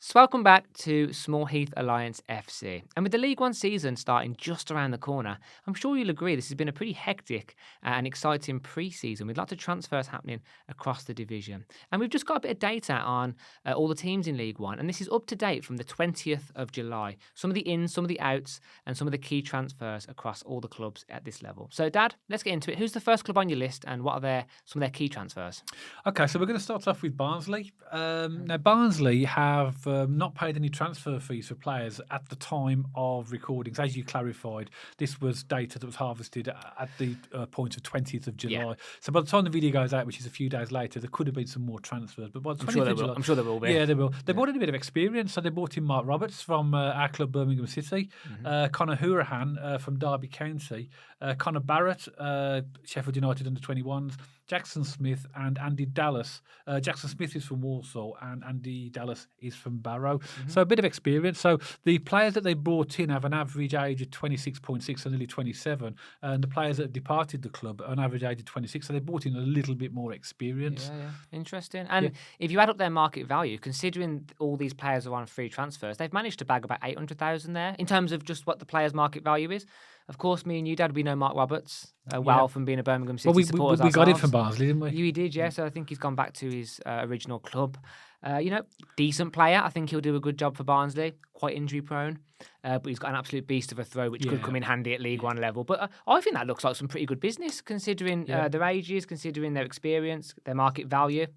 So welcome back to Small Heath Alliance FC. And with the League One season starting just around the corner, I'm sure you'll agree this has been a pretty hectic and exciting pre-season with lots of transfers happening across the division. And we've just got a bit of data on all the teams in League One, and this is up to date from the 20th of July. Some of the ins, some of the outs, and some of the key transfers across all the clubs at this level. So, Dad, let's get into it. Who's the first club on your list, and what are some of their key transfers? Okay, so we're going to start off with Barnsley. Now, Barnsley have not paid any transfer fees for players at the time of recordings. As you clarified, this was data that was harvested at the point of 20th of July. Yeah. So by the time the video goes out, which is a few days later, there could have been some more transfers. But by the 20th of July, I'm sure there will be. yeah, they will. They brought in a bit of experience. So they brought in Mark Roberts from our club, Birmingham City, Conor Hourahan from Derby County, Conor Barrett, Sheffield United under 21s, Jackson Smith and Andy Dallas. Jackson Smith is from Walsall and Andy Dallas is from Barrow. So a bit of experience. So the players that they brought in have an average age of 26.6 and nearly 27. And the players that have departed the club are an average age of 26. So they brought in a little bit more experience. Yeah. Interesting. And if you add up their market value, considering all these players are on free transfers, they've managed to bag about 800,000 there in terms of just what the player's market value is. Of course, me and you, Dad, we know Mark Roberts well from being a Birmingham City supporter. We got him from Barnsley, didn't we? We did, yeah. So I think he's gone back to his original club. Decent player. I think he'll do a good job for Barnsley. Quite injury prone, but he's got an absolute beast of a throw, which could come in handy at League One level. But I think that looks like some pretty good business, considering their ages, considering their experience, their market value.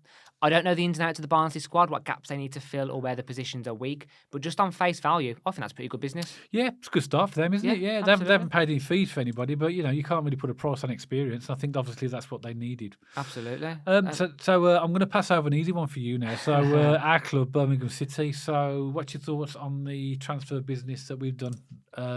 I don't know the ins and outs of the Barnsley squad, what gaps they need to fill or where the positions are weak. But just on face value, I think that's pretty good business. Yeah, it's good stuff for them, isn't it? Yeah, they haven't paid any fees for anybody, but you can't really put a price on experience. I think obviously that's what they needed. Absolutely. So I'm going to pass over an easy one for you now. So our club, Birmingham City. So what's your thoughts on the transfer business that we've done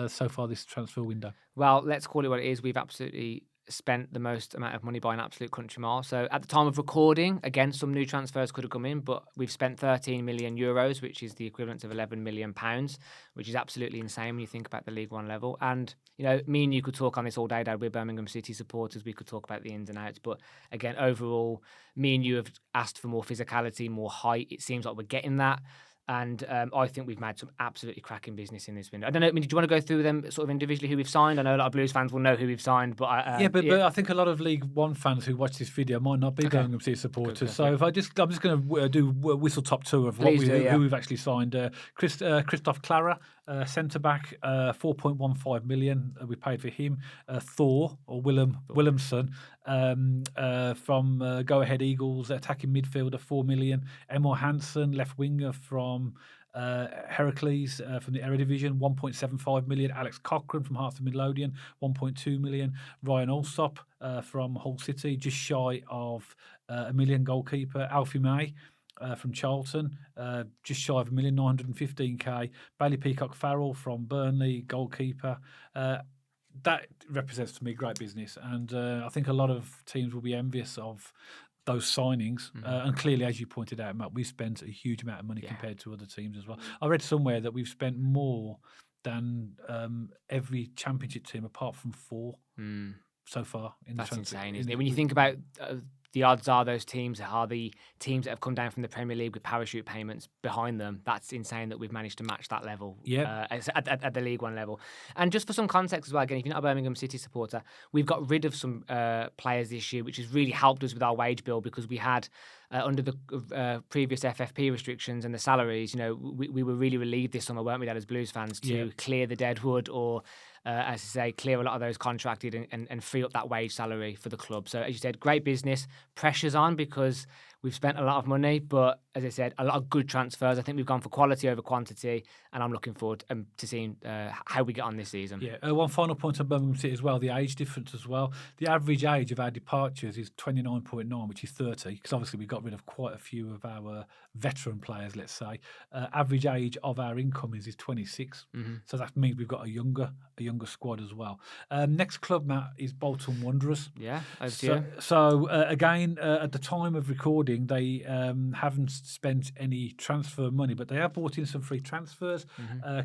so far this transfer window? Well, let's call it what it is. We've absolutely spent the most amount of money by an absolute country mile. So at the time of recording, again, some new transfers could have come in, but we've spent 13 million euros, which is the equivalent of 11 million pounds, which is absolutely insane when you think about the League One level. And, me and you could talk on this all day, Dad. We're Birmingham City supporters. We could talk about the ins and outs. But again, overall, me and you have asked for more physicality, more height. It seems like we're getting that. And I think we've made some absolutely cracking business in this window. I don't know. Did you want to go through them sort of individually who we've signed? I know a lot of Blues fans will know who we've signed, but but I think a lot of League One fans who watch this video might not be Birmingham City supporters. So if I'm just going to do whistle top two of who we've actually signed. Christoph Clara, centre back, 4.15 million. We paid for him. Thor or Williamson from Go Ahead Eagles, attacking midfielder, 4 million. Emil Hansen, left winger from Heracles from the Eredivisie, 1.75 million. Alex Cochrane from Hearts of Midlothian, 1.2 million. Ryan Allsop from Hull City, just shy of a million. Goalkeeper Alfie May from Charlton, just shy of a million, 915k. Bailey Peacock Farrell from Burnley, goalkeeper. That represents to me great business, and I think a lot of teams will be envious of those signings. And clearly, as you pointed out, Matt, we've spent a huge amount of money compared to other teams as well. I read somewhere that we've spent more than every championship team apart from 4 so far. That's insane, isn't it? When you think about the odds are those teams are the teams that have come down from the Premier League with parachute payments behind them. That's insane that we've managed to match that level at the League One level. And just for some context as well, again, if you're not a Birmingham City supporter, we've got rid of some players this year, which has really helped us with our wage bill because we had, under the previous FFP restrictions and the salaries, we were really relieved this summer, weren't we, Dad, as Blues fans, to clear the deadwood or as I say, clear a lot of those contracted and free up that wage salary for the club. So as you said, great business. Pressure's on because we've spent a lot of money, but as I said, a lot of good transfers. I think we've gone for quality over quantity, and I'm looking forward to seeing how we get on this season. Yeah, one final point on Birmingham City as well, the age difference as well. The average age of our departures is 29.9, which is 30, because obviously we got rid of quite a few of our veteran players, let's say. Average age of our incomings is 26, so that means we've got a younger squad as well. Next club, Matt, is Bolton Wanderers. Yeah, over to you. So again, at the time of recording, they haven't spent any transfer money, but they have brought in some free transfers.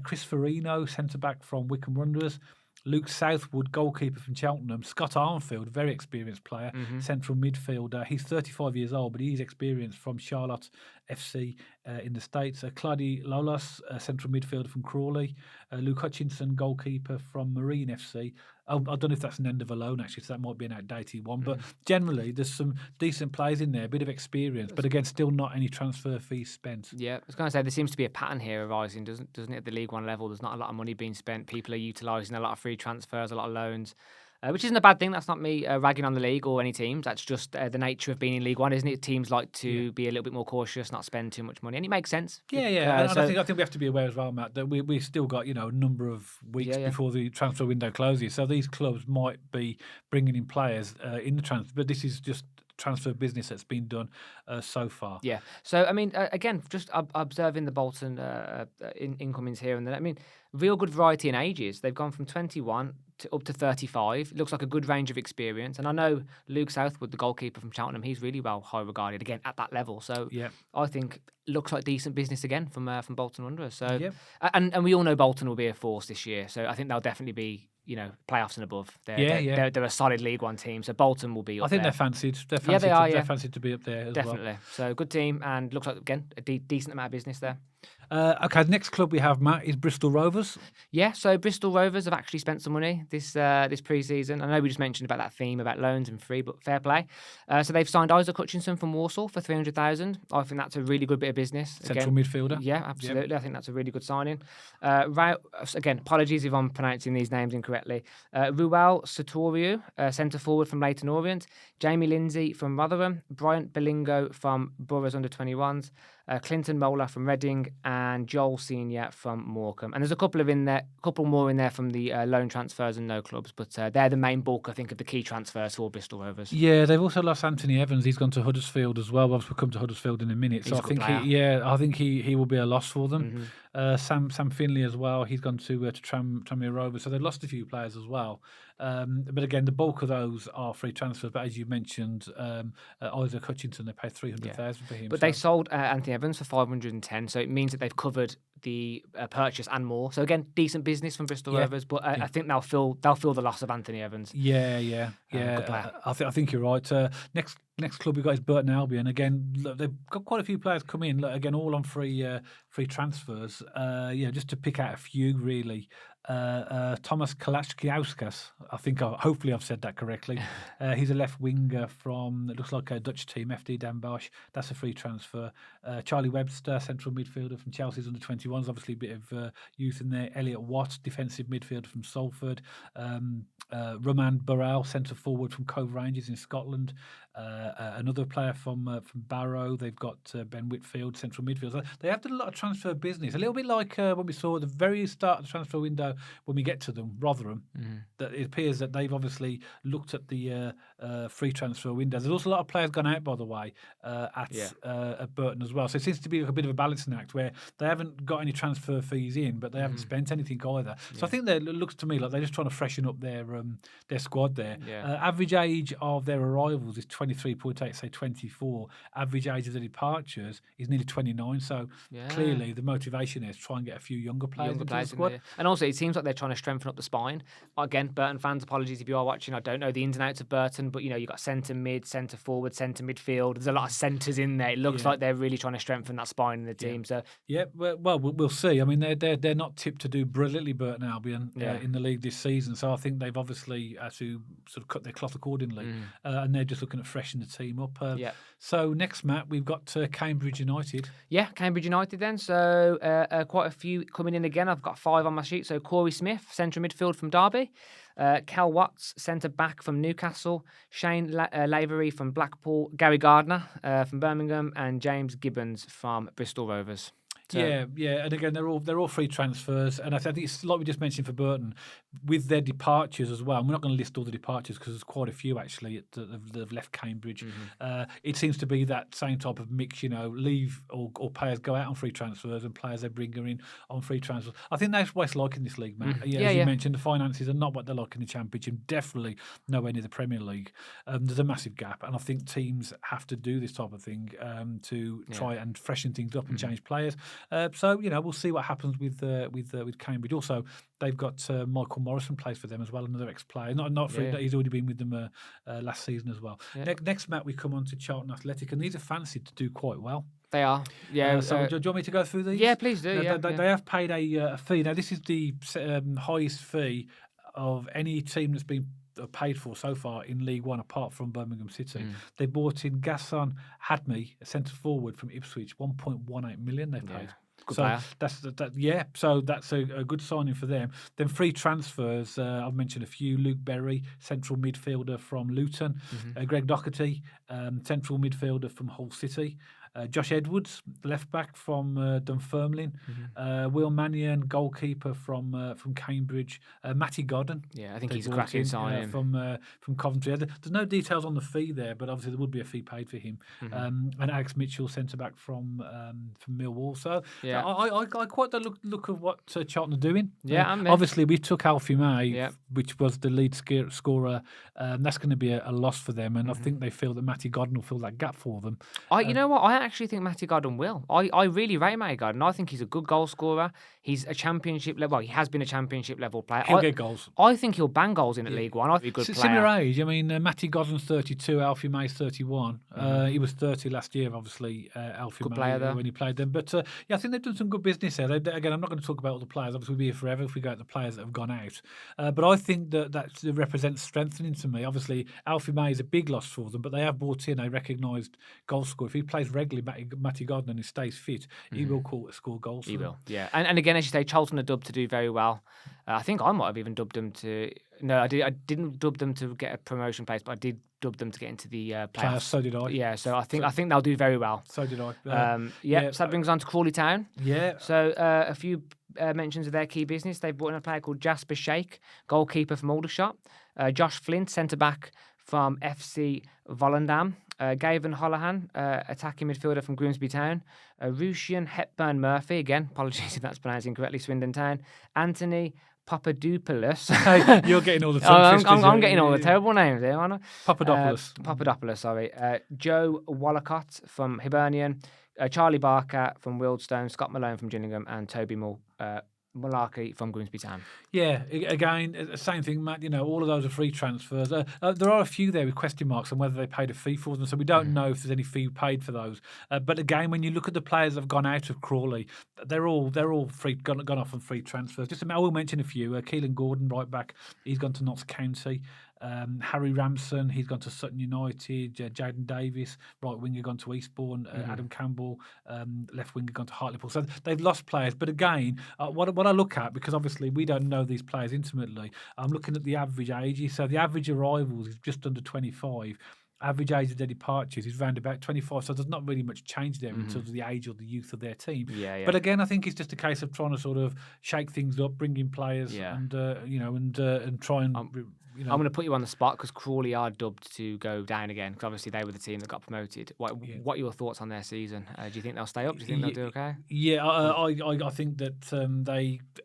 Chris Farino, centre-back from Wycombe Wanderers. Luke Southwood, goalkeeper from Cheltenham. Scott Armfield, very experienced player, central midfielder. He's 35 years old, but he's experienced from Charlotte FC in the States. Claudio Lolos, central midfielder from Crawley. Luke Hutchinson, goalkeeper from Marine FC. I don't know if that's an end of a loan, actually, so that might be an outdated one. But generally, there's some decent players in there, a bit of experience, but again, still not any transfer fees spent. Yeah, I was going to say there seems to be a pattern here arising, doesn't it? At the League One level, there's not a lot of money being spent. People are utilising a lot of free transfers, a lot of loans. Which isn't a bad thing. That's not me ragging on the league or any teams. That's just the nature of being in League One, isn't it? Teams like to be a little bit more cautious, not spend too much money, and it makes sense. Yeah. And I think we have to be aware as well, Matt, that we still got a number of weeks before the transfer window closes. So these clubs might be bringing in players in the transfer, but this is just transfer business that's been done so far. Yeah. So I mean, again, just observing the Bolton incomings here and there. I mean, real good variety in ages. They've gone from 21 to up to 35. It looks like a good range of experience. And I know Luke Southwood, the goalkeeper from Cheltenham, he's really well high regarded again at that level. So I think looks like decent business again from Bolton Wanderers. So and we all know Bolton will be a force this year. So I think they'll definitely be playoffs and above. They're a solid League One team. So Bolton will be up there. I think they're fancied. They're fancied to be up there as well. Definitely. So good team and looks like, again, a decent amount of business there. Okay, the next club we have, Matt, is Bristol Rovers. Yeah, so Bristol Rovers have actually spent some money this pre-season. I know we just mentioned about that theme about loans and free, but fair play. So they've signed Isaac Hutchinson from Walsall for $300,000. I think that's a really good bit of business. Central midfielder. Yeah, absolutely. Yep. I think that's a really good signing. Again, apologies if I'm pronouncing these names incorrectly. Ruel Satoriu, centre forward from Leyton Orient. Jamie Lindsay from Rotherham. Bryant Belingo from Borough's under-21s. Clinton Mola from Reading and Joel Senior from Morecambe. And there's a couple more in there from the loan transfers and no clubs, but they're the main bulk, I think, of the key transfers for Bristol Rovers. Yeah, they've also lost Anthony Evans. He's gone to Huddersfield as well. We'll come to Huddersfield in a minute. So I think he will be a loss for them. Mm-hmm. Sam Finley as well. He's gone to Tranmere Rovers. So they've lost a few players as well. But again, the bulk of those are free transfers. But as you mentioned, Isaac Hutchinson, they paid $300,000 for him. But they sold Anthony Evans for $510, so it means that they've covered the purchase and more. So again, decent business from Bristol Rovers. But I think they'll feel the loss of Anthony Evans. Yeah. I think you're right. Next club we've got is Burton Albion. Again, look, they've got quite a few players come in. Look, again, all on free transfers. Just to pick out a few, really. Thomas Kalachkiauskas. Hopefully I've said that correctly. He's a left winger from, it looks like a Dutch team, FD Den Bosch. That's a free transfer. Charlie Webster, central midfielder from Chelsea's under-21s. Obviously a bit of youth in there. Elliot Watt, defensive midfielder from Salford. Roman Burrell, centre forward from Cove Rangers in Scotland. Another player from Barrow. They've got Ben Whitfield, central midfielder. They have done a lot of transfer business. A little bit like what we saw at the very start of the transfer window when we get to them, Rotherham. Mm-hmm. That it appears that they've obviously looked at the free transfer window. There's also a lot of players gone out, by the way, at Burton as well. So it seems to be a bit of a balancing act where they haven't got any transfer fees in, but they haven't spent anything either. So I think it looks to me like they're just trying to freshen up their squad there. Yeah. Average age of their arrivals is 23.8, say 24. Average age of the departures is nearly 29. So clearly the motivation is try and get a few younger players into the squad. And also it seems like they're trying to strengthen up the spine. Again, Burton fans, apologies if you are watching. I don't know the ins and outs of Burton, but you've got centre mid, centre forward, centre midfield. There's a lot of centres in there. It looks like they're really trying to strengthen that spine in the team. So well, we'll see. I mean, they're not tipped to do brilliantly, Burton Albion, in the league this season. So I think they've obviously had to sort of cut their cloth accordingly, and they're just looking at freshening the team up. So next, Matt, we've got Cambridge United. Yeah, Cambridge United then. So quite a few coming in again. I've got 5 on my sheet. So Corey Smith, central midfield from Derby. Cal Watts, centre back from Newcastle. Shane Lavery from Blackpool. Gary Gardner from Birmingham, and James Gibbons from Bristol Rovers. Yeah, and again, they're all free transfers, and I think it's like we just mentioned for Burton, with their departures as well. And we're not going to list all the departures because there's quite a few actually that have left Cambridge. Mm-hmm. It seems to be that same type of mix, leave or players go out on free transfers and players they bring in on free transfers. I think that's what it's like in this league, Matt. As you mentioned, the finances are not what they're like in the Championship, definitely nowhere near the Premier League. There's a massive gap, and I think teams have to do this type of thing to try and freshen things up and change players. So we'll see what happens with Cambridge. Also, they've got Michael Morrison plays for them as well, another ex-player. Not for he's already been with them last season as well. Yeah. Next, Matt, we come on to Charlton Athletic, and these are fancied to do quite well. They are. Yeah. So do you want me to go through these? Yeah, please do. They have paid a fee. Now, this is the highest fee of any team that's been paid for so far in League One, apart from Birmingham City. They bought in Gasson Hadmi, a centre forward from Ipswich, 1.18 million. They paid. Good So player. so that's a good signing for them. Then free transfers. I've mentioned a few. Luke Berry, central midfielder from Luton. Greg Doherty, central midfielder from Hull City. Josh Edwards, left back from Dunfermline. Will Mannion, goalkeeper from Cambridge. Matty Godden. Yeah, I think he's a cracking signing from Coventry. There's no details on the fee there, but obviously there would be a fee paid for him. And Alex Mitchell, centre back from Millwall. So I quite the look of what Charlton are doing. Yeah, obviously we took Alfie May, which was the lead scorer. That's going to be a loss for them, and I think they feel that Matty Godden will fill that gap for them. You know what? I actually think Matty Godden will. I really rate Matty Godden. I think he's a good goal scorer. He's a championship level. Well, he has been a championship level player. He'll get goals. I think he'll bang goals in at League One. I think he's a good player. Similar age. I mean, Matty Godden's 32, Alfie May's 31. He was 30 last year, obviously. Alfie good May player there. when he played them. But I think they've done some good business there. Again, I'm not going to talk about all the players. Obviously, we'll be here forever if we go at the players that have gone out. But I think that represents strengthening to me. Obviously, Alfie May is a big loss for them, but they have brought in a recognised goal scorer. If he plays regularly, Matty Godden, and he stays fit, he will score goals. He will, yeah. And again, as you say, Charlton are dubbed to do very well. I think I might have even dubbed them to. No, I didn't dub them to get a promotion place, but I did dub them to get into the playoffs. So did I. Yeah, so I think they'll do very well. So did I. So that brings on to Crawley Town. Yeah. So a few mentions of their key business. They've brought in a player called Jasper Sheikh, goalkeeper from Aldershot. Josh Flint, centre back from FC Volendam. Gavin Holohan, attacking midfielder from Grimsby Town. Rusian Hepburn Murphy, again, apologies if that's pronounced incorrectly, Swindon Town. Anthony Papadopoulos. You're getting all the tongue I'm getting all the terrible names here, aren't I? Papadopoulos, sorry. Joe Wallacott from Hibernian. Charlie Barker from Wildstone. Scott Malone from Gillingham. And Toby Malarkey from Grimsby Town. Yeah, again, same thing, Matt. You know, all of those are free transfers. There are a few there with question marks on whether they paid a fee for them, so we don't know if there's any fee paid for those. But again, when you look at the players that have gone out of Crawley, they're all free, gone off on free transfers. I will mention a few. Keelan Gordon, right back, he's gone to Notts County. Harry Ramson, he's gone to Sutton United. Jaden Davis, right winger, gone to Eastbourne. Adam Campbell, left winger, gone to Hartlepool. So they've lost players. But again, what I look at, because obviously we don't know these players intimately, I'm looking at the average ages. So the average arrivals is just under 25. Average age of their departures is round about 25, so there's not really much change there in terms of the age or the youth of their team. Yeah. But again, I think it's just a case of trying to sort of shake things up, bring in players, and try and. I'm going to put you on the spot because Crawley are dubbed to go down again because obviously they were the team that got promoted. What are your thoughts on their season? Do you think they'll stay up? Do you think they'll do okay? Yeah, I think that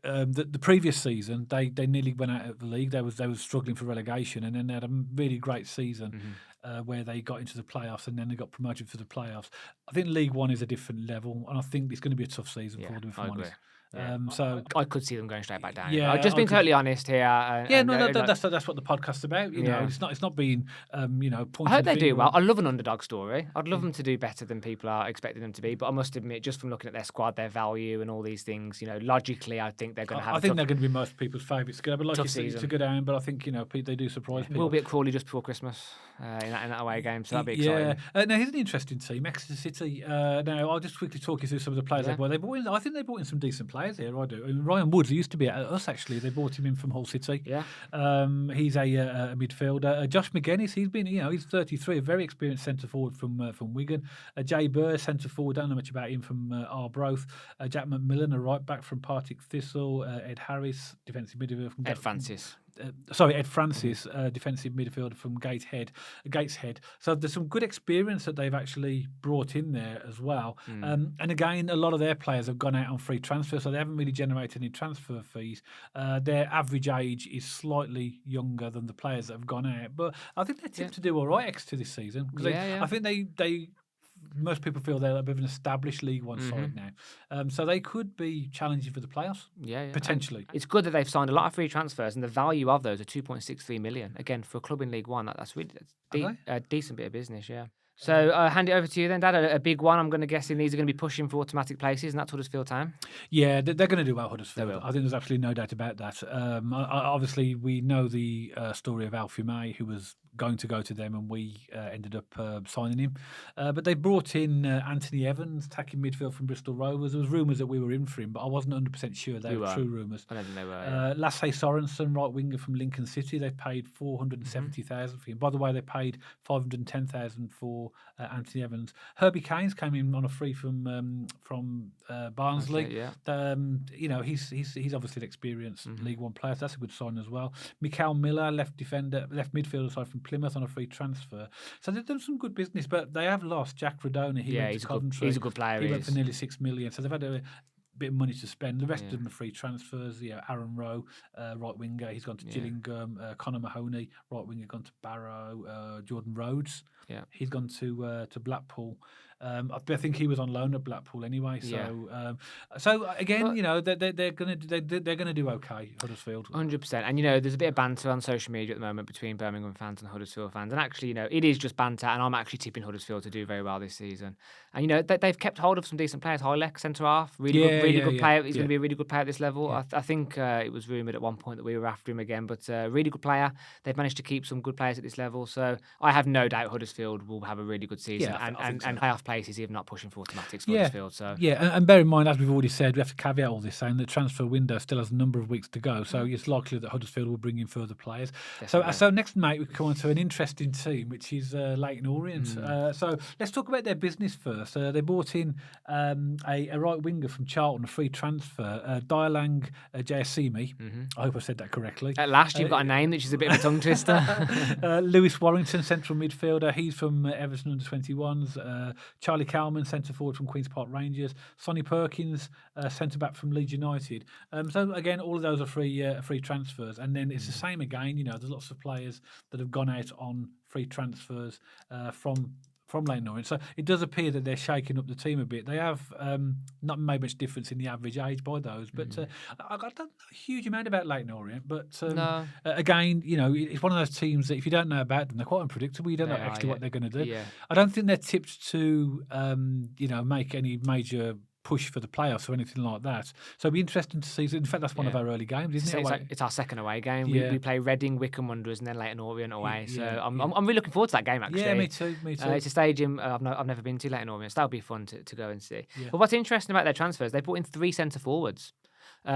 the previous season they nearly went out of the league. They was struggling for relegation, and then they had a really great season. Where they got into the playoffs and then they got promoted for the playoffs. I think League One is a different level, and I think it's going to be a tough season for them, if I'm honest. Yeah. So I could see them going straight back down. Yeah, I've just been totally honest here. That's what the podcast's about. You know, it's not being pointing. I hope they do well. I love an underdog story. I'd love them to do better than people are expecting them to be. But I must admit, just from looking at their squad, their value, and all these things, logically, I think they're going to have. I think they're going to be most people's favourites. But like you said, season. It's a good aim. But I think they do surprise people. We'll be at Crawley just before Christmas in that away game, so that'll be exciting. Yeah. Now here's an interesting team, Exeter City. Now I'll just quickly talk you through some of the players they bought. I think they brought in some decent players here. I do. Ryan Woods, he used to be at us actually. They brought him in from Hull City. Yeah. He's a midfielder. Josh McGuinness, he's been, he's 33, a very experienced centre forward from Wigan. Jay Burr, centre forward, don't know much about him from Arbroath. Jack McMillan, a right back from Partick Thistle. Ed Harris, defensive midfielder from Ed Francis. Ed Francis, defensive midfielder from Gateshead. So there's some good experience that they've actually brought in there as well. And again, a lot of their players have gone out on free transfer, so they haven't really generated any transfer fees. Their average age is slightly younger than the players that have gone out, but I think they're tipped to do all right Exeter this season because I think they most people feel they're a bit of an established League One side now. So they could be challenging for the playoffs. Yeah. Potentially. And it's good that they've signed a lot of free transfers, and the value of those are 2.63 million. Again, for a club in League One, that's really a decent bit of business, yeah. So hand it over to you then, Dad. A big one. I'm going to guess these are going to be pushing for automatic places, and that's Huddersfield Town. Yeah, they're going to do well, Huddersfield. They will. I think there's absolutely no doubt about that. Obviously, we know the story of Alfie May, who was going to go to them, and we ended up signing him. But they brought in Anthony Evans, attacking midfield from Bristol Rovers. There was rumours that we were in for him, but I wasn't 100% sure they were true rumours. I don't think they were. Lasse Sorensen, right winger from Lincoln City, they paid 470,000 for him. By the way, they paid 510,000 for Anthony Evans. Herbie Caines came in on a free from Barnsley. He's obviously an experienced League One player, so that's a good sign as well. Mikael Miller, left midfielder side from Plymouth on a free transfer. So they've done some good business, but they have lost Jack Rodona. He went to Coventry. He's a good player. He went for nearly 6 million. So they've had a bit of money to spend. The rest of them are free transfers. Aaron Rowe, right winger, he's gone to Gillingham. Connor Mahoney, right winger, gone to Barrow. Jordan Rhodes, he's gone to Blackpool. I think he was on loan at Blackpool anyway. So again, they're gonna do okay, Huddersfield. 100%. And there's a bit of banter on social media at the moment between Birmingham fans and Huddersfield fans. And actually, it is just banter. And I'm actually tipping Huddersfield to do very well this season. And they've kept hold of some decent players. Hilek, centre half, really good player. He's going to be a really good player at this level. I think it was rumoured at one point that we were after him again, but really good player. They've managed to keep some good players at this level. So I have no doubt Huddersfield will have a really good season and playoff places, even not pushing for automatics for Huddersfield. So and bear in mind, as we've already said, we have to caveat all this, saying the transfer window still has a number of weeks to go. So it's likely that Huddersfield will bring in further players. Definitely. So next, mate, we come on to an interesting team, which is Leyton Orient. So let's talk about their business first. They brought in a right winger from Charlton, a free transfer, Dialang Jayasimi. I hope I said that correctly. At last, you've got a name which is a bit of a tongue twister. Lewis Warrington, central midfielder. He's from Everton under-21s. Charlie Cowman, centre forward from Queen's Park Rangers. Sonny Perkins, centre back from Leeds United. So again, all of those are free transfers. And then it's the same again. There's lots of players that have gone out on free transfers from Leyton Orient. So it does appear that they're shaking up the team a bit. They have not made much difference in the average age by those, but I don't know a huge amount about Leyton Orient. But again, it's one of those teams that if you don't know about them, they're quite unpredictable. You don't know actually what they're going to do. Yeah. I don't think they're tipped to make any major push for the playoffs or anything like that. So it'll be interesting to see. In fact, that's one of our early games, isn't it? It's our second away game. We play Reading, Wycombe Wanderers, and then Leyton Orient away. So I'm really looking forward to that game, actually. Yeah, me too. It's a stadium I've never been to, Leyton Orient. So that'll be fun to go and see. Yeah. But what's interesting about their transfers, they brought in 3 centre forwards.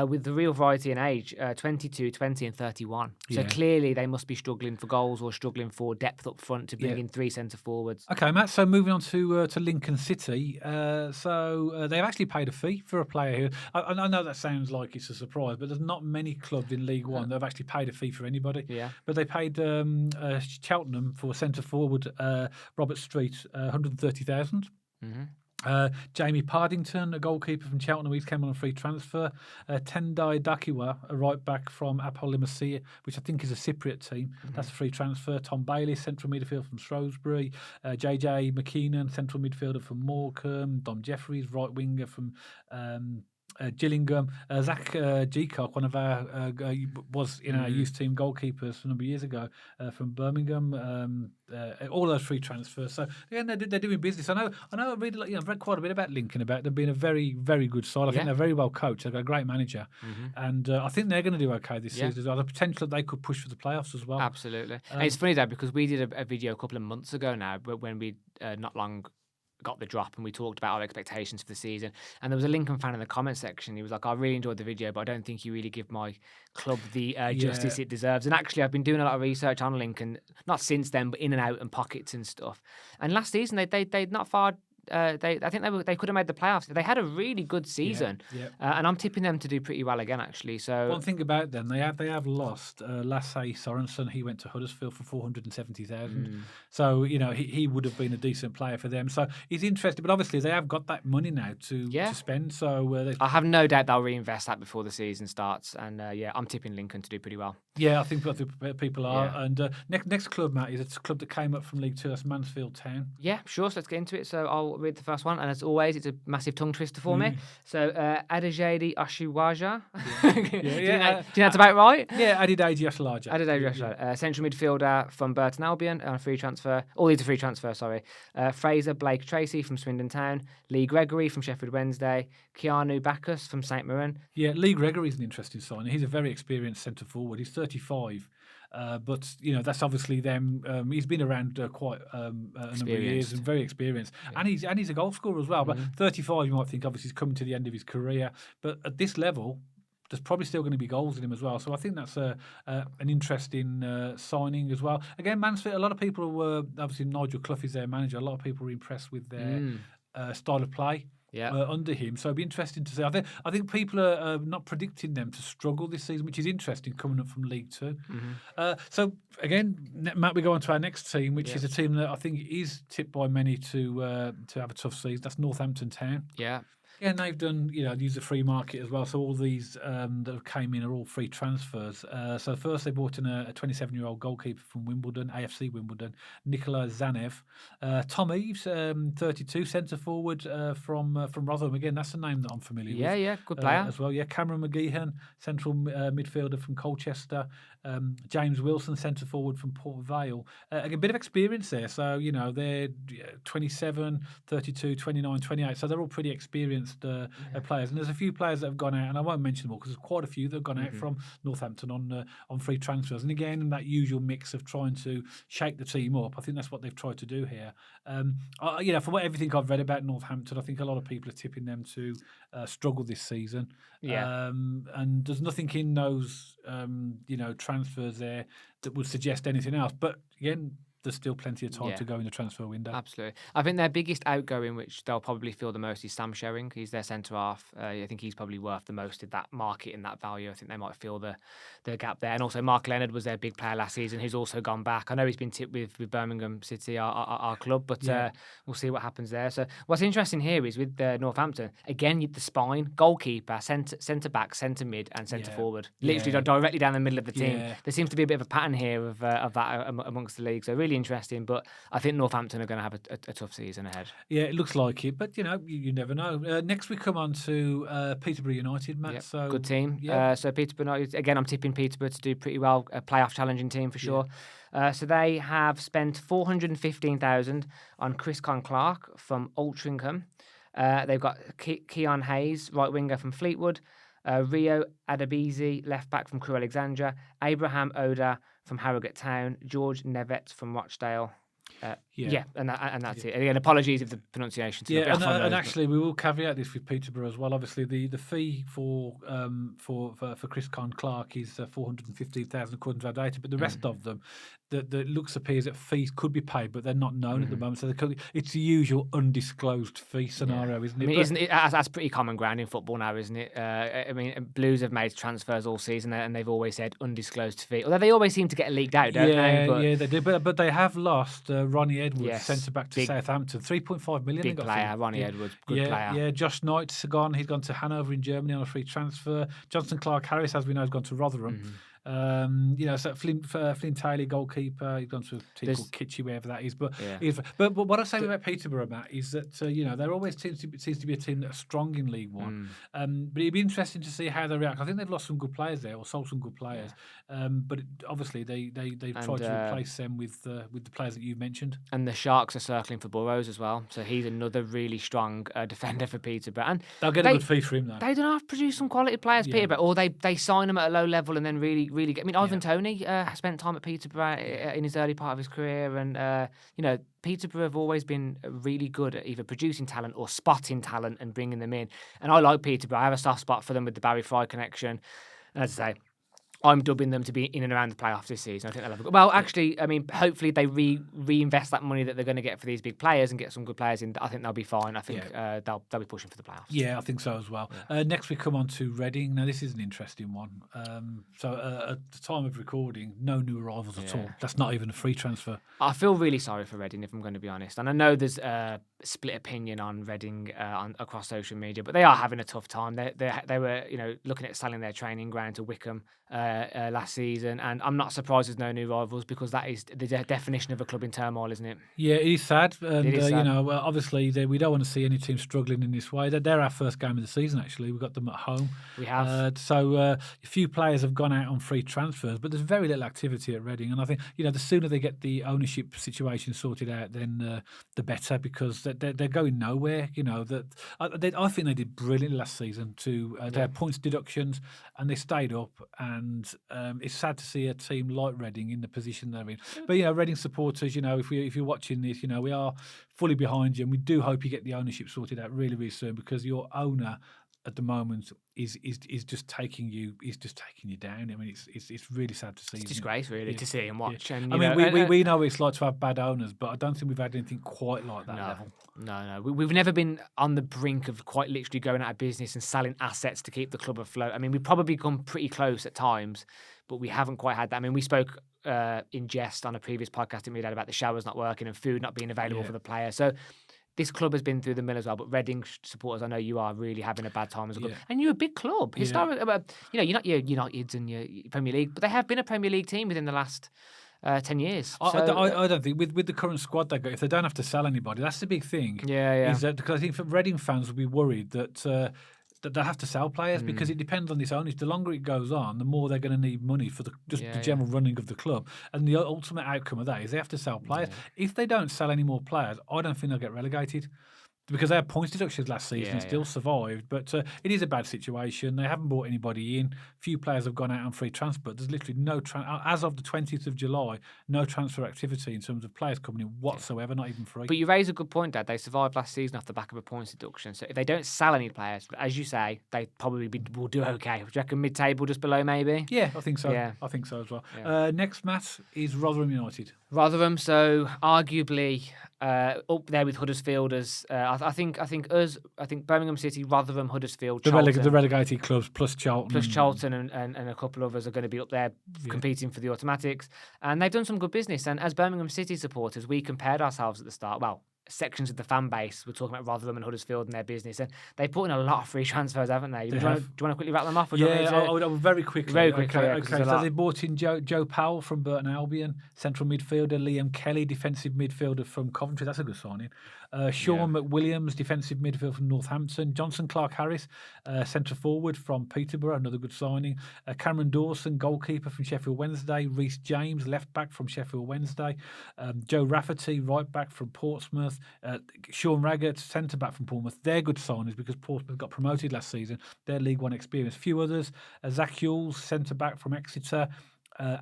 With the real variety in age, 22, 20 and 31. So clearly they must be struggling for goals or struggling for depth up front to bring in 3 centre forwards. Okay, Matt, so moving on to Lincoln City. They've actually paid a fee for a player who, I know that sounds like it's a surprise, but there's not many clubs in League One that have actually paid a fee for anybody. Yeah. But they paid Cheltenham for centre forward Robert Street 130,000. Jamie Pardington, a goalkeeper from Cheltenham, he came on a free transfer. Tendai Dakiwa, a right back from Apol Limassol, which I think is a Cypriot team. That's a free transfer. Tom Bailey, central midfielder from Shrewsbury. JJ McKeenan, central midfielder from Morecambe. Dom Jeffries, right winger from Gillingham. Zach Geacock, one of our was in our youth team goalkeepers a number of years ago from Birmingham. All those free transfers. So again, they're doing business. I know. I've read quite a bit about Lincoln, about them being a very, very good side. I think they're very well coached. They've got a great manager, and I think they're going to do okay this season. There's a potential that they could push for the playoffs as well. Absolutely. And it's funny though, because we did a video a couple of months ago now, but when we not long got the drop and we talked about our expectations for the season, and there was a Lincoln fan in the comment section. He was like, I really enjoyed the video, but I don't think you really give my club the justice it deserves. And actually I've been doing a lot of research on Lincoln, not since then, but in and out and pockets and stuff. And last season they not far I think they could have made the playoffs. They had a really good season, and I'm tipping them to do pretty well again. Actually, so one thing about them, they have lost Lasse Sorensen. He went to Huddersfield for 470,000. So he would have been a decent player for them. So he's interested, but obviously they have got that money now to spend. So I have no doubt they'll reinvest that before the season starts. And I'm tipping Lincoln to do pretty well. Yeah, I think people are. Yeah. And next club, Matt, is a club that came up from League Two. That's Mansfield Town. Yeah, sure. So let's get into it. So I'll read the first one, and as always, it's a massive tongue twister for me. So, Adejade Oshiwaja. Do you know that's about right? Yeah, Adejade Oshiwaja. Adejade Oshiwaja. Central midfielder from Burton Albion on a free transfer. All these are free transfers, sorry. Fraser Blake Tracy from Swindon Town. Lee Gregory from Sheffield Wednesday. Keanu Bacchus from St Mirren. Yeah, Lee Gregory is an interesting signing. He's a very experienced centre forward. He's 35. But that's obviously them. He's been around quite a number of years and very experienced, and he's a goal scorer as well. But 35, you might think obviously he's coming to the end of his career. But at this level, there's probably still going to be goals in him as well. So I think that's an interesting signing as well. Again, Mansfield. A lot of people were obviously Nigel Clough is their manager. A lot of people were impressed with their style of play. Under him, so it'd be interesting to see. I think people are not predicting them to struggle this season, which is interesting coming up from League Two. So again, Matt, we go on to our next team, which is a team that I think is tipped by many to have a tough season. That's Northampton Town. Yeah. Yeah, and they've done, use the free market as well. So all these that came in are all free transfers. So first they brought in a 27-year-old goalkeeper from Wimbledon, AFC Wimbledon, Nikola Zanev. Tom Eves, 32, centre forward from Rotherham. Again, that's a name that I'm familiar with. Yeah, good player as well. Yeah, Cameron McGeehan, central midfielder from Colchester. James Wilson, centre forward from Port Vale. A bit of experience there. So, they're 27, 32, 29, 28. So they're all pretty experienced players. And there's a few players that have gone out, and I won't mention them all because there's quite a few that have gone out from Northampton on free transfers. And again, in that usual mix of trying to shake the team up, I think that's what they've tried to do here. For everything I've read about Northampton, I think a lot of people are tipping them to struggle this season. And there's nothing in those, transfers there that would suggest anything else. But again, there's still plenty of time to go in the transfer window. Absolutely. I think their biggest outgoing, which they'll probably feel the most, is Sam Sherring. He's their centre half. I think he's probably worth the most in that market, in that value. I think they might feel the gap there. And also Mark Leonard was their big player last season, who's also gone back. I know he's been tipped with Birmingham City, our club, but we'll see what happens there. So what's interesting here is with Northampton, again, the spine, goalkeeper, centre back, centre mid and centre forward. Literally directly down the middle of the team. There seems to be a bit of a pattern here of that amongst the league. So really interesting, but I think Northampton are going to have a tough season ahead. Yeah, it looks like it, but you never know. Next we come on to Peterborough United, Matt. Yep. So good team. So Peterborough United, again, I'm tipping Peterborough to do pretty well. A playoff challenging team for sure. So they have spent $415,000 on Chris Clark from Altrincham. They've got Keon Hayes, right winger from Fleetwood. Rio Adebisi, left back from Crewe Alexandra. Abraham Oda from Harrogate Town. George Nevet from Rochdale. And that's it. Again, apologies if the pronunciation's and actually we will caveat this with Peterborough as well. Obviously, the fee for Chris Clark is $415,000 according to our data, but the rest of them, appears that fees could be paid, but they're not known at the moment. So it's the usual undisclosed fee scenario, isn't it? Isn't it? That's pretty common ground in football now, isn't it? Blues have made transfers all season, and they've always said undisclosed fee. Although they always seem to get leaked out, don't they? They do. But they have lost Ronnie Edwards, centre back to Southampton, $3.5 million. Big player, Ronnie Edwards, good player. Yeah, Josh Knight's gone. He's gone to Hanover in Germany on a free transfer. Johnson Clark Harris, as we know, has gone to Rotherham. So Flynn Taylor, goalkeeper, he's gone to a team called Kitchie, wherever that is. But what I say about Peterborough, Matt, is that there always seems to be a team that's strong in League One. But it'd be interesting to see how they react. I think they've lost some good players there, or sold some good players. But obviously they've tried to replace them with the players that you've mentioned. And the Sharks are circling for Burrows as well, so he's another really strong defender for Peterborough. And they'll get a good fee for him, though. They don't have to produce some quality players, Peterborough, or they sign them at a low level and then really get. I mean, Ivan Toney spent time at Peterborough in his early part of his career, and Peterborough have always been really good at either producing talent or spotting talent and bringing them in. And I like Peterborough. I have a soft spot for them with the Barry Fry connection. And as I say, I'm dubbing them to be in and around the playoffs this season. I think they'll have a good. Well, actually, I mean, hopefully they reinvest that money that they're going to get for these big players and get some good players in. I think they'll be fine. I think they'll be pushing for the playoffs. Yeah, I think so as well. Next, we come on to Reading. Now, this is an interesting one. So at the time of recording, no new arrivals at all. That's not even a free transfer. I feel really sorry for Reading, if I'm going to be honest. And I know there's a split opinion on Reading across social media, but they are having a tough time. They were looking at selling their training ground to Wickham last season, and I'm not surprised there's no new rivals because that is the definition of a club in turmoil, isn't it? Yeah, it is sad, and It is sad. obviously we don't want to see any team struggling in this way. They're our first game of the season. Actually, we've got them at home. We have. A few players have gone out on free transfers, but there's very little activity at Reading, and I think the sooner they get the ownership situation sorted out, then the better, because they're going nowhere. I think they did brilliantly last season. They had points deductions and they stayed up, and it's sad to see a team like Reading in the position they're in. But Reading supporters, if you're watching this, we are fully behind you, and we do hope you get the ownership sorted out really, really soon, because your owner at the moment is just taking you down. I mean, it's really sad to see. It's disgrace, really, to see and watch. Yeah. And we know what it's like to have bad owners, but I don't think we've had anything quite like that level. No. We've never been on the brink of quite literally going out of business and selling assets to keep the club afloat. I mean, we've probably come pretty close at times, but we haven't quite had that. I mean, we spoke in jest on a previous podcast that we had about the showers not working and food not being available for the player. So this club has been through the mill as well, but Reading supporters, I know you are really having a bad time as a club. And you're a big club. Historic, you're not your Uniteds and your Premier League, but they have been a Premier League team within the last 10 years. I don't think with the current squad they got, if they don't have to sell anybody, that's the big thing. Is that, because I think Reading fans will be worried that they have to sell players, because it depends on this ownership. The longer it goes on, the more they're going to need money for the general running of the club. And the ultimate outcome of that is they have to sell players. If they don't sell any more players, I don't think they'll get relegated, because they had points deductions last season and still survived. But it is a bad situation. They haven't brought anybody in. Few players have gone out on free transfer. There's literally no as of the 20th of July, no transfer activity in terms of players coming in whatsoever, not even free. But you raise a good point, Dad. They survived last season off the back of a points deduction. So if they don't sell any players, as you say, they probably will do okay. Do you reckon mid-table, just below maybe? Yeah, I think so. Yeah. I think so as well. Yeah. Next match is Rotherham United. Rotherham, so arguably up there with Huddersfield as I think Birmingham City, Rotherham, Huddersfield, the relegated clubs plus Charlton, and a couple of us are going to be up there competing for the automatics, and they've done some good business. And as Birmingham City supporters, we compared ourselves at the start. Well, sections of the fan base were talking about Rotherham and Huddersfield and their business, and they put in a lot of free transfers, haven't they? Do you want to quickly rattle them off? I would very quickly. Okay. So they bought in Joe Powell from Burton Albion, central midfielder. Liam Kelly, defensive midfielder from Coventry. That's a good signing. Sean McWilliams, defensive midfielder from Northampton. Johnson Clark-Harris, centre forward from Peterborough, another good signing. Cameron Dawson, goalkeeper from Sheffield Wednesday. Reece James, left back from Sheffield Wednesday. Joe Rafferty, right back from Portsmouth. Sean Raggett, centre back from Bournemouth. They're good signings because Portsmouth got promoted last season. Their League One experience. Few others. Zach Hughes, centre back from Exeter.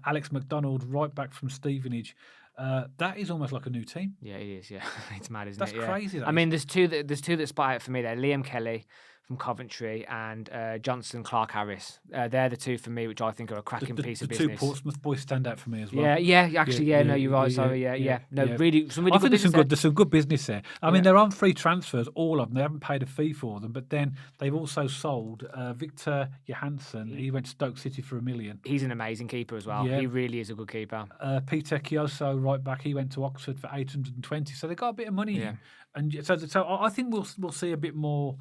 Alex McDonald, right back from Stevenage. That is almost like a new team. Yeah, it is. Yeah, it's mad, isn't it? That's crazy. I mean, there's two that spot out for me there. Liam Kelly from Coventry and Johnson Clark-Harris. They're the two for me, which I think are a cracking piece of business. The two Portsmouth boys stand out for me as well. No, you're right. Sorry, No, really, some really good business. There's some good business there. I mean, they're on free transfers, all of them. They haven't paid a fee for them, but then they've also sold Victor Johansson. He went to Stoke City for $1 million. He's an amazing keeper as well. Yeah. He really is a good keeper. Peter Chioso, right back. He went to Oxford for 820. So they got a bit of money in, and so I think we'll see a bit more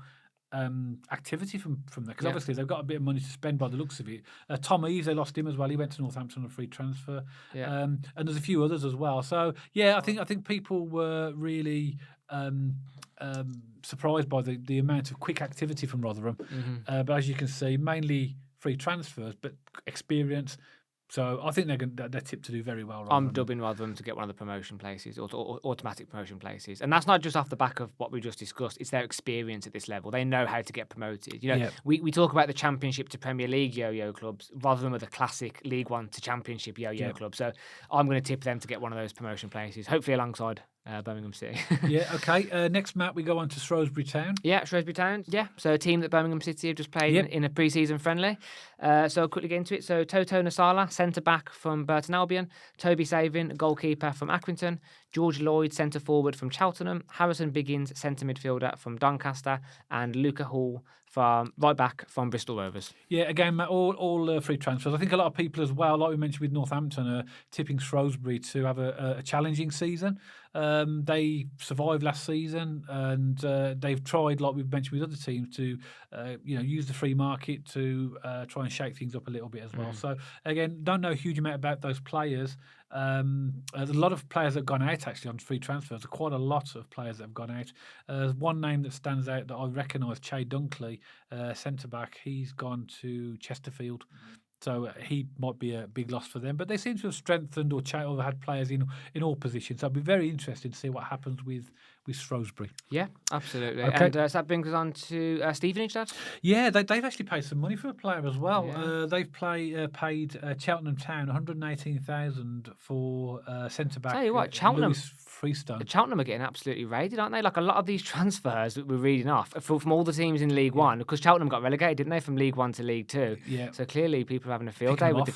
activity from there, because obviously they've got a bit of money to spend by the looks of it. Tom Eves, they lost him as well. He went to Northampton on a free transfer, and there's a few others as well. So I think people were really surprised by the amount of quick activity from Rotherham. But as you can see, mainly free transfers, but experience. So I think they're tipped to do very well. I'm dubbing Rotherham to get one of the promotion places, or automatic promotion places, and that's not just off the back of what we just discussed. It's their experience at this level. They know how to get promoted. We talk about the Championship to Premier League yo-yo clubs. Rotherham are the classic League One to Championship yo-yo club. So I'm going to tip them to get one of those promotion places, hopefully alongside Birmingham City. Okay. Next map, we go on to Shrewsbury Town. Shrewsbury Town. So a team that Birmingham City have just played in a pre-season friendly. So I'll quickly get into it. So Toto Nasala, centre-back from Burton Albion. Toby Savin, goalkeeper from Accrington. George Lloyd, centre forward from Cheltenham, Harrison Biggins, centre midfielder from Doncaster, and Luca Hall from right back from Bristol Rovers. Yeah, again, Matt, all free transfers. I think a lot of people as well, like we mentioned with Northampton, are tipping Shrewsbury to have a challenging season. They survived last season, and they've tried, like we've mentioned with other teams, to use the free market to try and shake things up a little bit as well. So again, don't know a huge amount about those players. There's a lot of players that have gone out actually on free transfers. Quite a lot of players that have gone out. There's one name that stands out that I recognise, Che Dunkley, centre back. He's gone to Chesterfield. So he might be a big loss for them, but they seem to have strengthened or had players in all positions. So I'd be very interested to see what happens with Shrewsbury. Yeah, absolutely. Okay. And so that brings us on to Stevenage, Dad. Yeah, they've actually paid some money for a player as well. Yeah. They've paid Cheltenham Town 118,000 for centre back. Tell you what, Cheltenham. Lewis Freestone. Cheltenham are getting absolutely raided, aren't they? Like a lot of these transfers that we're reading off from all the teams in League One, because Cheltenham got relegated, didn't they, from League One to League Two? Yeah. So clearly people are having a field day with the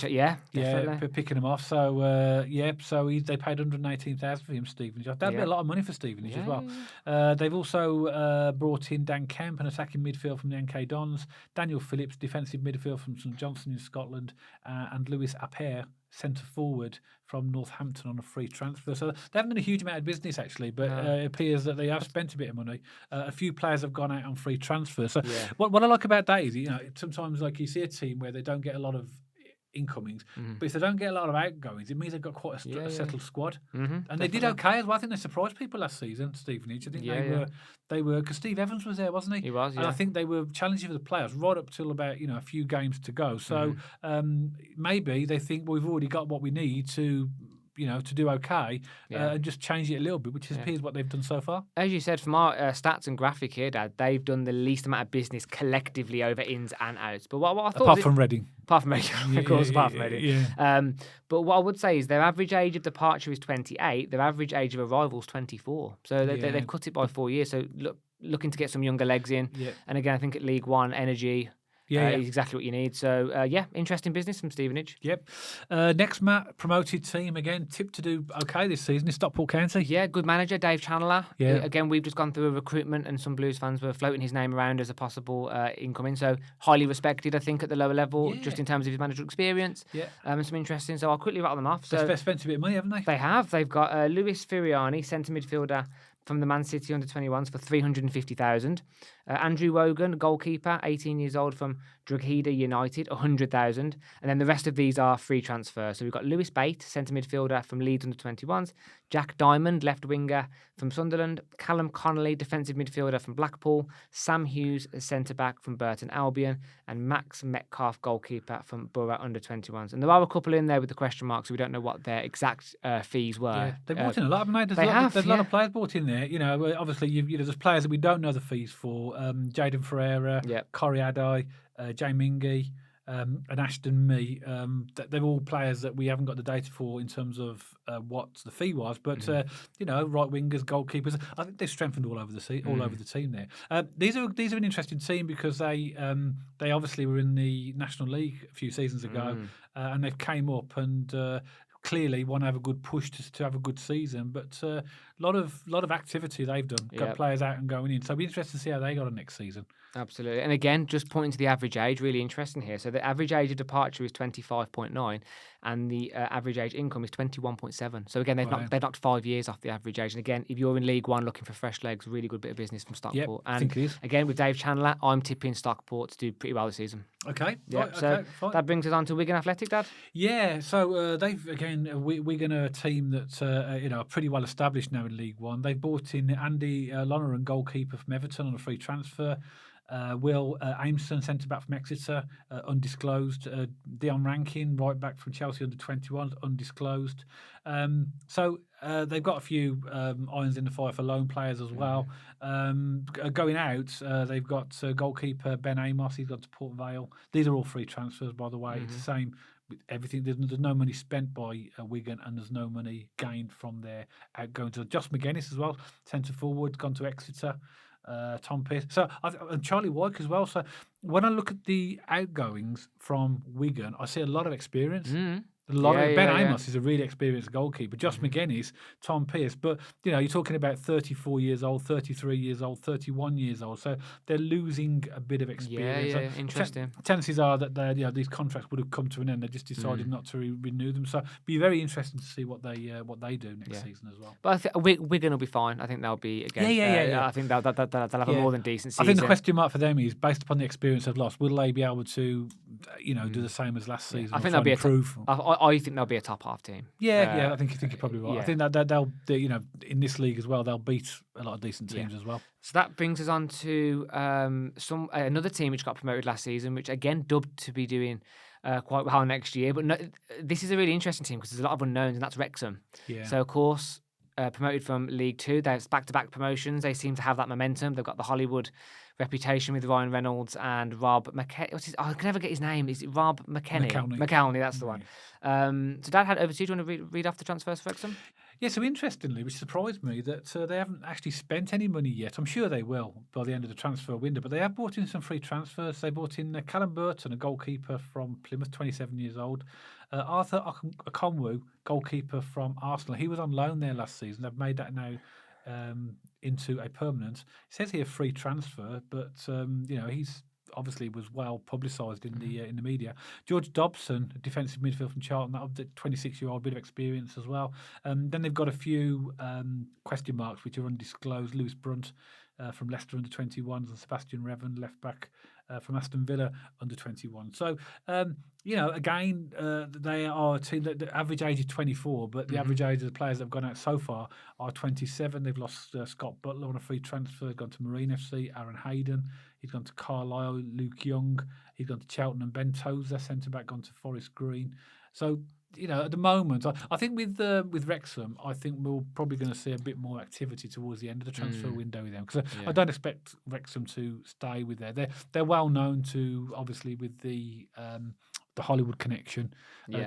definitely. Picking them off. So they paid 118,000 for him, Stevenage. That'd be a lot of money for Stevenage as well. Yeah. They've also brought in Dan Kemp, an attacking midfield from the NK Dons, Daniel Phillips, defensive midfield from St Johnstone in Scotland, and Lewis Appere, centre forward from Northampton on a free transfer. So they haven't done a huge amount of business actually, but it appears that they have spent a bit of money. A few players have gone out on free transfers. So what I like about that is, sometimes like you see a team where they don't get a lot of incomings, but if they don't get a lot of outgoings, it means they've got quite a settled squad. And they did okay as well. I think they surprised people last season, Stevenage. I think they were because Steve Evans was there, wasn't he? He was, and I think they were challenging for the players right up till about a few games to go. So maybe they think, well, we've already got what we need to do okay, and just change it a little bit, which appears what they've done so far. As you said, from our stats and graphic here, Dad, they've done the least amount of business collectively over ins and outs. But what I thought, apart from Reading, apart from Reading. But what I would say is their average age of departure is 28. Their average age of arrival is 24. So they've cut it by 4 years. So looking to get some younger legs in. Yeah. And again, I think at League One, energy. Is exactly what you need. So, interesting business from Stevenage. Yep. Next, Matt, promoted team again, tipped to do okay this season is Stockport County. Yeah, good manager, Dave Chandler. Yeah. Again, we've just gone through a recruitment and some Blues fans were floating his name around as a possible incoming. So, highly respected, I think, at the lower level, just in terms of his managerial experience. Yeah. And some interesting. So, I'll quickly rattle them off. So they've spent a bit of money, haven't they? They have. They've got Luis Firiani, centre midfielder from the Man City under-21s for 350,000. Andrew Wogan, goalkeeper, 18 years old from Drogheda United, 100,000. And then the rest of these are free transfers. So we've got Lewis Bate, centre midfielder from Leeds under-21s. Jack Diamond, left winger from Sunderland. Callum Connolly, defensive midfielder from Blackpool. Sam Hughes, centre-back from Burton Albion. And Max Metcalf, goalkeeper from Borough under-21s. And there are a couple in there with the question marks, so we don't know what their exact fees were. Yeah, they've brought in a lot, haven't they? There's a lot of players brought in there. Obviously, there's players that we don't know the fees for. Jaden Ferreira, Corey Adai, Jay Mingy, and Ashton Mee. They're all players that we haven't got the data for in terms of what the fee was. But right wingers, goalkeepers, I think they've strengthened all over the team there. These are an interesting team because they obviously were in the National League a few seasons ago, and they've came up and. Clearly want to have a good push to have a good season, but a lot of activity they've done. Got players out and going in, so it'll be interesting to see how they got on next season. Absolutely, and again, just pointing to the average age, really interesting here. So the average age of departure is 25.9, and the average age income is 21.7. So again, they've knocked 5 years off the average age. And again, if you're in League One looking for fresh legs, really good bit of business from Stockport. Yep, and I think it is. Again, with Dave Chandler, I'm tipping Stockport to do pretty well this season. Okay. Yeah. Right, so that brings us on to Wigan Athletic, Dad. Yeah. So they've Wigan are a team that are pretty well established now in League One. They've brought in Andy Lonergan, goalkeeper from Everton, on a free transfer. Will Aimson, centre-back from Exeter, undisclosed. Dion Rankin, right-back from Chelsea under-21s, undisclosed. So they've got a few irons in the fire for loan players as well. Going out, they've got goalkeeper Ben Amos. He's gone to Port Vale. These are all free transfers, by the way. It's the same with everything. There's no money spent by Wigan, and there's no money gained from their outgoing. So Josh McGuinness as well, centre-forward, gone to Exeter. Tom Pearce, and Charlie Wyke as well. So when I look at the outgoings from Wigan, I see a lot of experience. Ben Amos is a really experienced goalkeeper. Josh McGuinness, Tom Pearce. But, you're talking about 34 years old, 33 years old, 31 years old. So they're losing a bit of experience. Yeah, interesting. Chances are that these contracts would have come to an end. They just decided not to renew them. So it'll be very interesting to see what they do next season as well. But I think Wigan will be fine. I think they'll be again. Yeah. I think they'll have a more than decent season. I think the question mark for them is based upon the experience they've lost. Will they be able to, do the same as last season? I think they'll be improve. I think they'll be a top half team. I think you're probably right. I think that they'll in this league as well, they'll beat a lot of decent teams as well. So that brings us on to another team which got promoted last season, which again dubbed to be doing quite well next year. But no, this is a really interesting team because there's a lot of unknowns, and that's Wrexham. Yeah. So of course, promoted from League Two, there's back-to-back promotions. They seem to have that momentum. They've got the Hollywood reputation with Ryan Reynolds and Rob McKennie. I can never get his name. Is it Rob McKennie? McKelney, that's the one. So Dad, had over to you. Do you want to read off the transfers for Wrexham? Yeah, so interestingly, which surprised me, that they haven't actually spent any money yet. I'm sure they will by the end of the transfer window, but they have brought in some free transfers. They brought in Callum Burton, a goalkeeper from Plymouth, 27 years old. Arthur Okonwu, goalkeeper from Arsenal. He was on loan there last season. They've made that now into a permanent. It says here free transfer, but he's obviously was well publicised in the media. George Dobson, a defensive midfield from Charlton, that 26-year-old, bit of experience as well. Then they've got a few question marks which are undisclosed. Lewis Brunt from Leicester under 21s and Sebastian Revan, left back from Aston Villa under 21. So again, they are a team that the average age is 24, but the average age of the players that have gone out so far are 27. They've lost Scott Butler on a free transfer, gone to Marine FC. Aaron Hayden, he's gone to Carlisle. Luke Young, he's gone to Cheltenham. Ben Tozer, centre back, gone to Forest Green. So at the moment, I think with Wrexham, I think we're probably going to see a bit more activity towards the end of the transfer window with them, because I don't expect Wrexham to stay with they're well known to, obviously, with the Hollywood connection,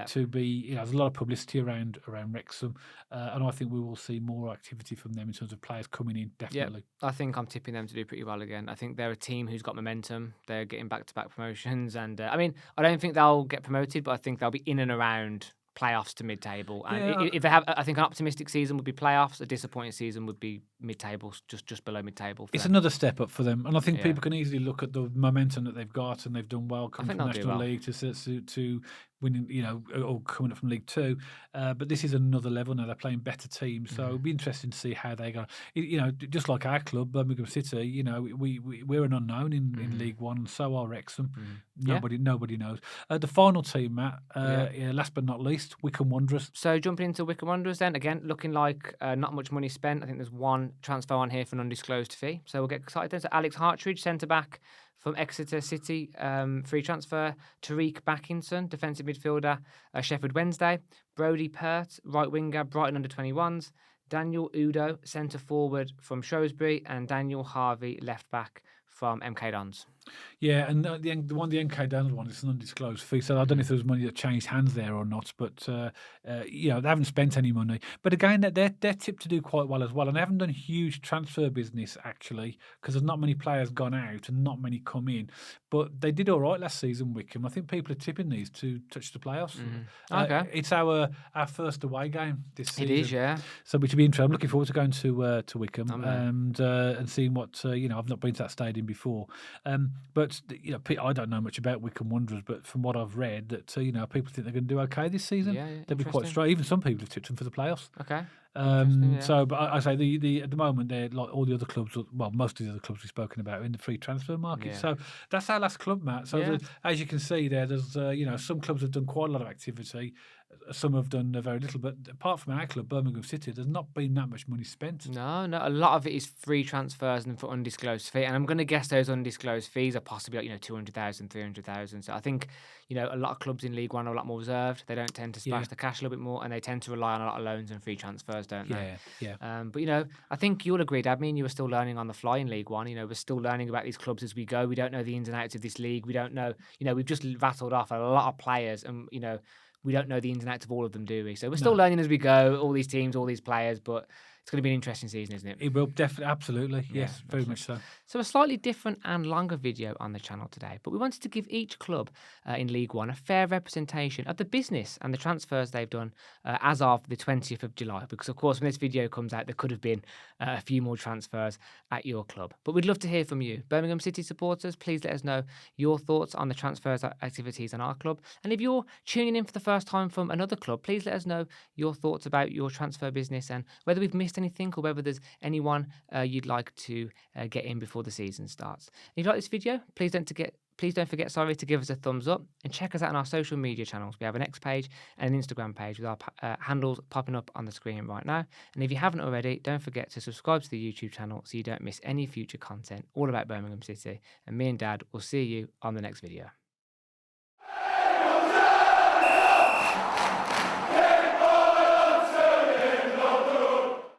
to be, there's a lot of publicity around Wrexham, and I think we will see more activity from them in terms of players coming in, definitely. I think I'm tipping them to do pretty well again. I think they're a team who's got momentum. They're getting back-to-back promotions, and I don't think they'll get promoted, but I think they'll be in and around playoffs to mid-table, and if they have, I think an optimistic season would be playoffs. A disappointing season would be mid-table, just below mid-table. It's another step up for them, and I think people can easily look at the momentum that they've got, and they've done well coming from National League to winning, or coming up from League Two. But this is another level now. They're playing better teams, so it'll be interesting to see how they go. Just like our club, Birmingham City, we're an unknown in League One, and so are Wrexham. Nobody knows. The final team, Matt, last but not least, Wycombe Wanderers. So jumping into Wycombe Wanderers then, again, looking like not much money spent. I think there's one transfer on here for an undisclosed fee. So we'll get excited then. So Alex Hartridge, centre-back from Exeter City, free transfer. Tariq Backinson, defensive midfielder, Sheffield Wednesday. Brodie Pert, right winger, Brighton under 21s. Daniel Udo, centre-forward from Shrewsbury. And Daniel Harvey, left-back from MK Dons. Yeah, and the MK Dons one is an undisclosed fee, so I don't know if there was money that changed hands there or not, but they haven't spent any money. But again, they're tipped to do quite well as well, and they haven't done huge transfer business, actually, because there's not many players gone out and not many come in. But they did all right last season, Wycombe. I think people are tipping these to touch the playoffs. Okay. It's our first away game this season. It is, yeah. So which will be interesting. I'm looking forward to going to Wycombe and seeing what, I've not been to that stadium before. But I don't know much about Wycombe Wanderers, but from what I've read, that people think they're going to do okay this season. They'll be quite strong. Even some people have tipped them for the playoffs. Okay. So, but I say at the moment they're like all the other clubs. Well, most of the other clubs we've spoken about are in the free transfer market. Yeah. So that's our last club, Matt. So as you can see, there's some clubs have done quite a lot of activity. Some have done very little, but apart from our club, Birmingham City, there's not been that much money spent. No, a lot of it is free transfers and for undisclosed fee. And I'm going to guess those undisclosed fees are possibly 200,000, 300,000. So I think a lot of clubs in League One are a lot more reserved. They don't tend to splash the cash a little bit more, and they tend to rely on a lot of loans and free transfers, don't they? Yeah. But I think you'll agree, Dad. You were still learning on the fly in League One. We're still learning about these clubs as we go. We don't know the ins and outs of this league. We don't know. We've just rattled off a lot of players, and we don't know the ins and outs of all of them, do we? So we're still learning as we go, all these teams, all these players, but It's going to be an interesting season, isn't it? It will definitely, absolutely, yes, very much so. So a slightly different and longer video on the channel today, but we wanted to give each club in League One a fair representation of the business and the transfers they've done as of the 20th of July, because of course when this video comes out there could have been a few more transfers at your club. But we'd love to hear from you. Birmingham City supporters, please let us know your thoughts on the transfers activities on our club. And if you're tuning in for the first time from another club, please let us know your thoughts about your transfer business and whether we've missed anything or whether there's anyone you'd like to get in before the season starts. And if you like this video, please don't forget to give us a thumbs up and check us out on our social media channels. We have an X page and an Instagram page with our handles popping up on the screen right now. And if you haven't already, don't forget to subscribe to the YouTube channel so you don't miss any future content all about Birmingham City. And me and Dad will see you on the next video.